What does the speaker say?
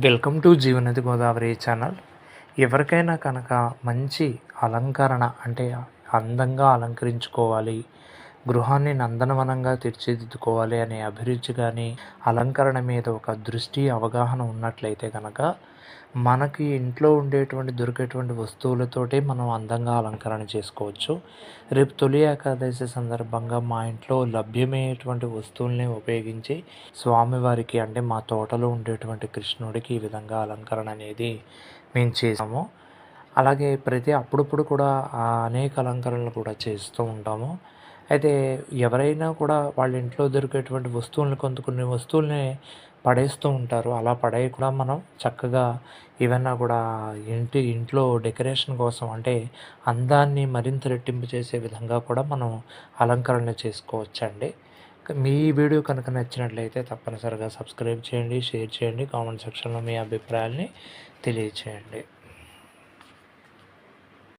Welcome to Jeevanadi Godavari channel. ఎవరికైనా కనుక మంచి అలంకరణ అంటే అందంగా అలంకరించుకోవాలి, గృహాన్ని నందనవనంగా తీర్చిదిద్దుకోవాలి అనే అభిరుచి కానీ, అలంకరణ మీద ఒక దృష్టి అవగాహన ఉన్నట్లయితే కనుక మనకి ఇంట్లో ఉండేటువంటి దొరికేటువంటి వస్తువులతోటే మనం అందంగా అలంకరణ చేసుకోవచ్చు. రేపు తొలి ఏకాదశి సందర్భంగా మా ఇంట్లో లభ్యమయ్యేటువంటి వస్తువుల్ని ఉపయోగించి స్వామివారికి అంటే మా తోటలో ఉండేటువంటి కృష్ణుడికి ఈ విధంగా అలంకరణ అనేది మేము చేసాము. అలాగే అప్పుడప్పుడు కూడా అనేక అలంకరణలు కూడా చేస్తూ ఉంటాము. అయితే ఎవరైనా కూడా వాళ్ళ ఇంట్లో దొరికేటువంటి వస్తువుల్ని కొన్ని వస్తువుల్ని పడేస్తూ ఉంటారు. అలా పడేయకుండా మనం చక్కగా ఏవన్నా కూడా ఇంట్లో డెకరేషన్ కోసం అంటే అందాన్ని మరింత రెట్టింపు చేసే విధంగా కూడా మనం అలంకరణ చేసుకోవచ్చండి. మీ వీడియో కనుక నచ్చినట్లయితే తప్పనిసరిగా సబ్స్క్రైబ్ చేయండి, షేర్ చేయండి, కామెంట్ సెక్షన్లో మీ అభిప్రాయాల్ని తెలియచేయండి.